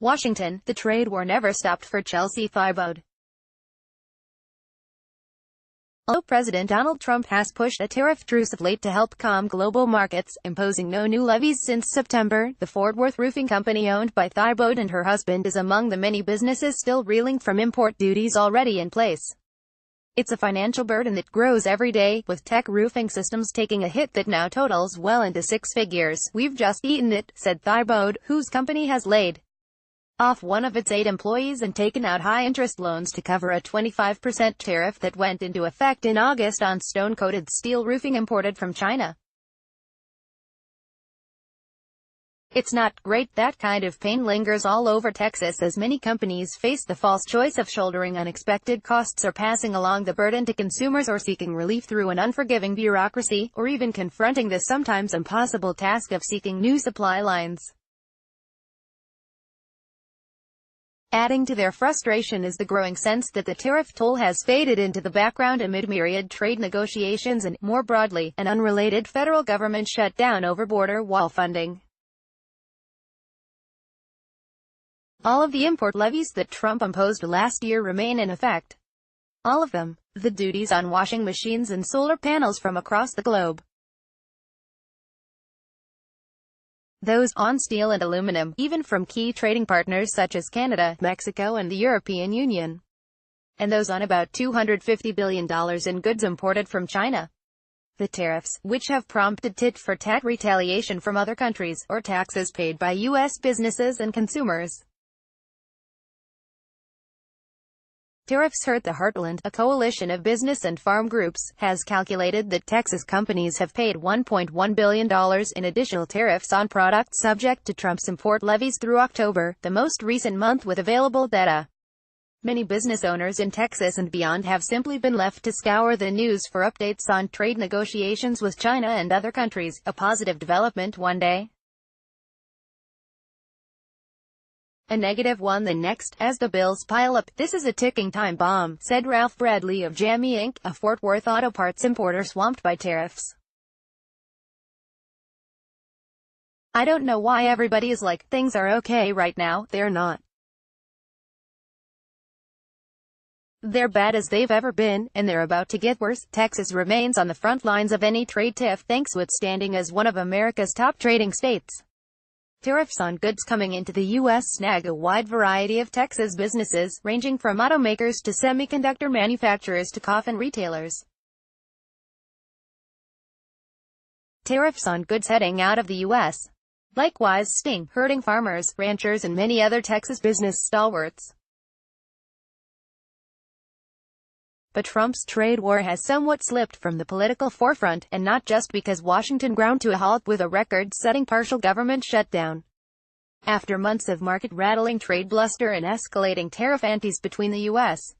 Washington, the trade war never stopped for Chelsey Thiebaud. Although President Donald Trump has pushed a tariff truce of late to help calm global markets, imposing no new levies since September, the Fort Worth roofing company owned by Thiebaud and her husband is among the many businesses still reeling from import duties already in place. It's a financial burden that grows every day, with TEK Roofing Systems taking a hit that now totals well into six figures. "We've just eaten it," said Thiebaud, whose company has laid off one of its 8 employees and taken out high-interest loans to cover a 25% tariff that went into effect in August on stone-coated steel roofing imported from China. "It's not great. That kind of pain lingers all over Texas as many companies face the false choice of shouldering unexpected costs or passing along the burden to consumers or seeking relief through an unforgiving bureaucracy, or even confronting the sometimes impossible task of seeking new supply lines." Adding to their frustration is the growing sense that the tariff toll has faded into the background amid myriad trade negotiations and, more broadly, an unrelated federal government shutdown over border wall funding. All of the import levies that Trump imposed last year remain in effect. All of them. The duties on washing machines and solar panels from across the globe. Those on steel and aluminum, even from key trading partners such as Canada, Mexico and the European Union. And those on about $250 billion in goods imported from China. The tariffs, which have prompted tit-for-tat retaliation from other countries, or taxes paid by U.S. businesses and consumers. Tariffs Hurt the Heartland, a coalition of business and farm groups, has calculated that Texas companies have paid $1.1 billion in additional tariffs on products subject to Trump's import levies through October, the most recent month with available data. Many business owners in Texas and beyond have simply been left to scour the news for updates on trade negotiations with China and other countries, a positive development one day, a negative one the next, as the bills pile up. "This is a ticking time bomb," said Ralph Bradley of Jamie Inc., a Fort Worth auto parts importer swamped by tariffs. "I don't know why everybody is like, things are okay right now. They're not. They're bad as they've ever been, and they're about to get worse." Texas remains on the front lines of any trade tiff, thanks withstanding as one of America's top trading states. Tariffs on goods coming into the U.S. snag a wide variety of Texas businesses, ranging from automakers to semiconductor manufacturers to coffin retailers. Tariffs on goods heading out of the U.S. likewise sting, hurting farmers, ranchers and many other Texas business stalwarts. But Trump's trade war has somewhat slipped from the political forefront, and not just because Washington ground to a halt with a record-setting partial government shutdown. After months of market-rattling trade bluster and escalating tariff antes between the U.S.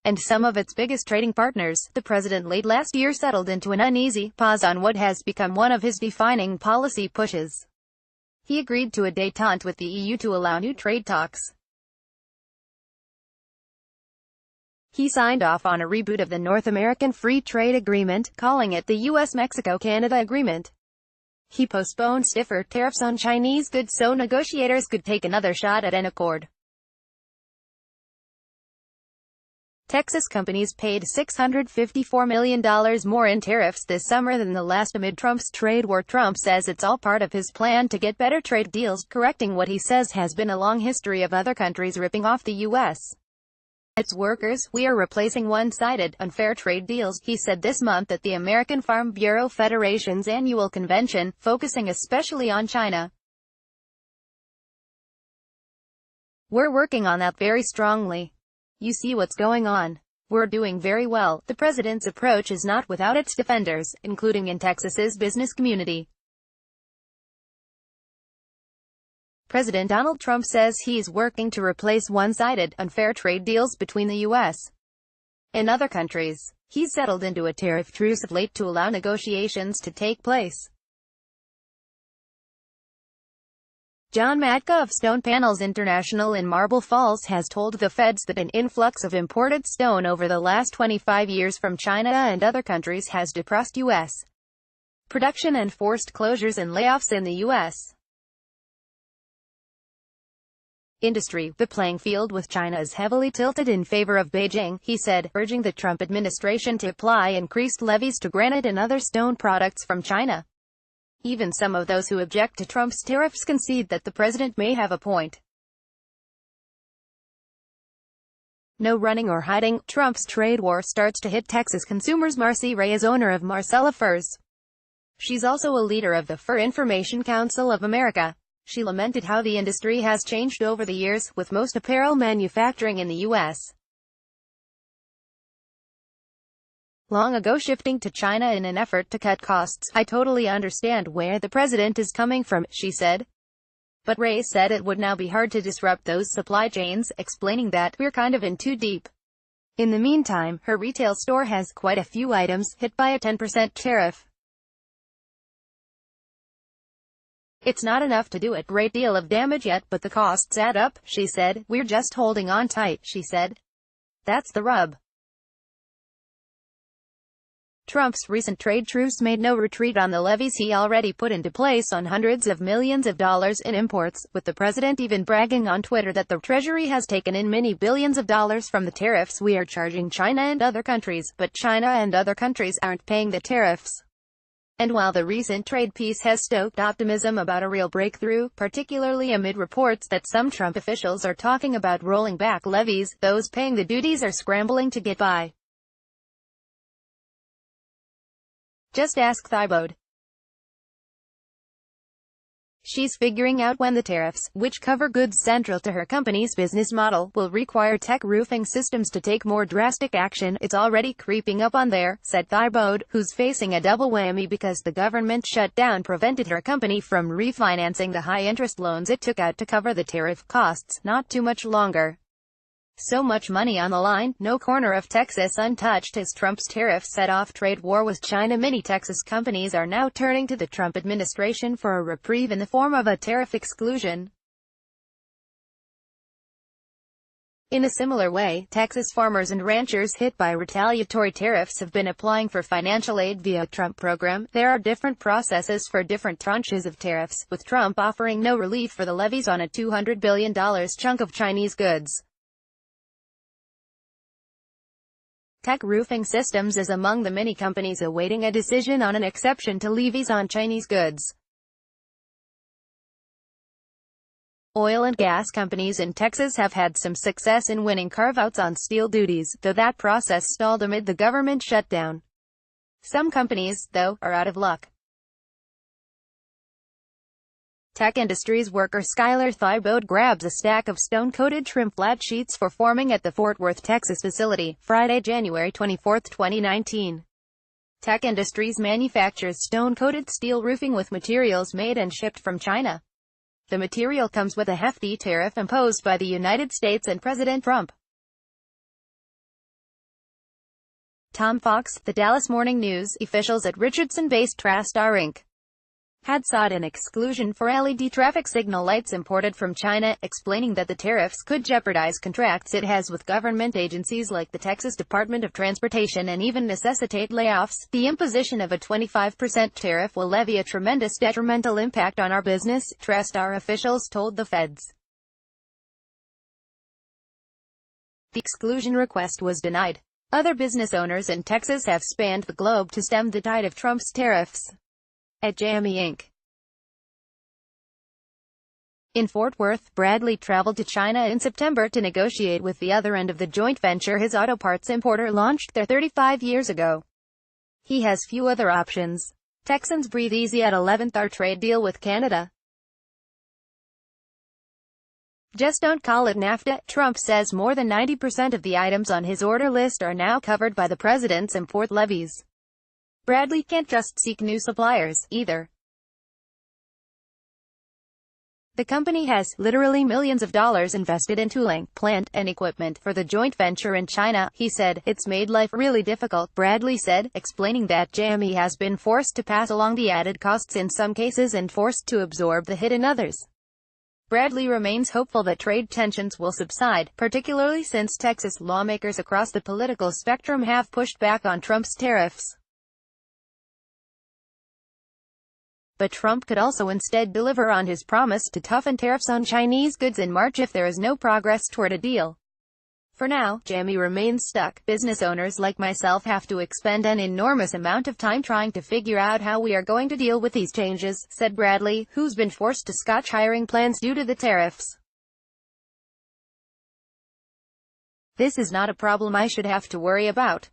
and some of its biggest trading partners, the president late last year settled into an uneasy pause on what has become one of his defining policy pushes. He agreed to a détente with the EU to allow new trade talks. He signed off on a reboot of the North American Free Trade Agreement, calling it the U.S.-Mexico-Canada Agreement. He postponed stiffer tariffs on Chinese goods so negotiators could take another shot at an accord. Texas companies paid $654 million more in tariffs this summer than the last amid Trump's trade war. Trump says it's all part of his plan to get better trade deals, correcting what he says has been a long history of other countries ripping off the U.S. its workers. "We are replacing one-sided, unfair trade deals," he said this month at the American Farm Bureau Federation's annual convention, focusing especially on China. "We're working on that very strongly. You see what's going on. We're doing very well." The president's approach is not without its defenders, including in Texas's business community. President Donald Trump says he's working to replace one-sided, unfair trade deals between the U.S. and other countries. He's settled into a tariff truce of late to allow negotiations to take place. John Matka of Stone Panels International in Marble Falls has told the feds that an influx of imported stone over the last 25 years from China and other countries has depressed U.S. production and forced closures and layoffs in the U.S. industry. The playing field with China is heavily tilted in favor of Beijing, he said, urging the Trump administration to apply increased levies to granite and other stone products from China. Even some of those who object to Trump's tariffs concede that the president may have a point. No running or hiding. Trump's trade war starts to hit Texas consumers. Marcy Ray is owner of Marcella Furs. She's also a leader of the Fur Information Council of America. She lamented how the industry has changed over the years, with most apparel manufacturing in the U.S. long ago shifting to China in an effort to cut costs. I totally understand where the president is coming from, she said. But Ray said it would now be hard to disrupt those supply chains, explaining that we're kind of in too deep. In the meantime, her retail store has quite a few items hit by a 10% tariff. It's not enough to do a great deal of damage yet, but the costs add up, she said. We're just holding on tight, she said. That's the rub. Trump's recent trade truce made no retreat on the levies he already put into place on hundreds of millions of dollars in imports, with the president even bragging on Twitter that the Treasury has taken in many billions of dollars from the tariffs we are charging China and other countries, but China and other countries aren't paying the tariffs. And while the recent trade peace has stoked optimism about a real breakthrough, particularly amid reports that some Trump officials are talking about rolling back levies, those paying the duties are scrambling to get by. Just ask Thiebaud. She's figuring out when the tariffs, which cover goods central to her company's business model, will require TEK Roofing Systems to take more drastic action. It's already creeping up on there, said Thiebaud, who's facing a double whammy because the government shutdown prevented her company from refinancing the high-interest loans it took out to cover the tariff costs. Not too much longer. So much money on the line, no corner of Texas untouched as Trump's tariffs set off trade war with China. Many Texas companies are now turning to the Trump administration for a reprieve in the form of a tariff exclusion. In a similar way, Texas farmers and ranchers hit by retaliatory tariffs have been applying for financial aid via a Trump program. There are different processes for different tranches of tariffs, with Trump offering no relief for the levies on a $200 billion chunk of Chinese goods. TEK Roofing Systems is among the many companies awaiting a decision on an exception to levies on Chinese goods. Oil and gas companies in Texas have had some success in winning carve-outs on steel duties, though that process stalled amid the government shutdown. Some companies, though, are out of luck. Tech Industries worker Skylar Thiebaud grabs a stack of stone-coated trim flat sheets for forming at the Fort Worth, Texas facility, Friday, January 24, 2019. Tech Industries manufactures stone-coated steel roofing with materials made and shipped from China. The material comes with a hefty tariff imposed by the United States and President Trump. Tom Fox, The Dallas Morning News, officials at Richardson-based TraStar Inc. had sought an exclusion for LED traffic signal lights imported from China, explaining that the tariffs could jeopardize contracts it has with government agencies like the Texas Department of Transportation and even necessitate layoffs. The imposition of a 25% tariff will levy a tremendous detrimental impact on our business, TraStar officials told the feds. The exclusion request was denied. Other business owners in Texas have spanned the globe to stem the tide of Trump's tariffs. At Jamie Inc. in Fort Worth, Bradley traveled to China in September to negotiate with the other end of the joint venture his auto parts importer launched there 35 years ago. He has few other options. Texans breathe easy at 11th hour trade deal with Canada. Just don't call it NAFTA. Trump says more than 90% of the items on his order list are now covered by the president's import levies. Bradley can't just seek new suppliers, either. The company has, literally millions of dollars invested in tooling, plant, and equipment for the joint venture in China, he said. It's made life really difficult, Bradley said, explaining that Jamie has been forced to pass along the added costs in some cases and forced to absorb the hit in others. Bradley remains hopeful that trade tensions will subside, particularly since Texas lawmakers across the political spectrum have pushed back on Trump's tariffs. But Trump could also instead deliver on his promise to toughen tariffs on Chinese goods in March if there is no progress toward a deal. For now, Jamie remains stuck. Business owners like myself have to expend an enormous amount of time trying to figure out how we are going to deal with these changes, said Bradley, who's been forced to scotch hiring plans due to the tariffs. This is not a problem I should have to worry about.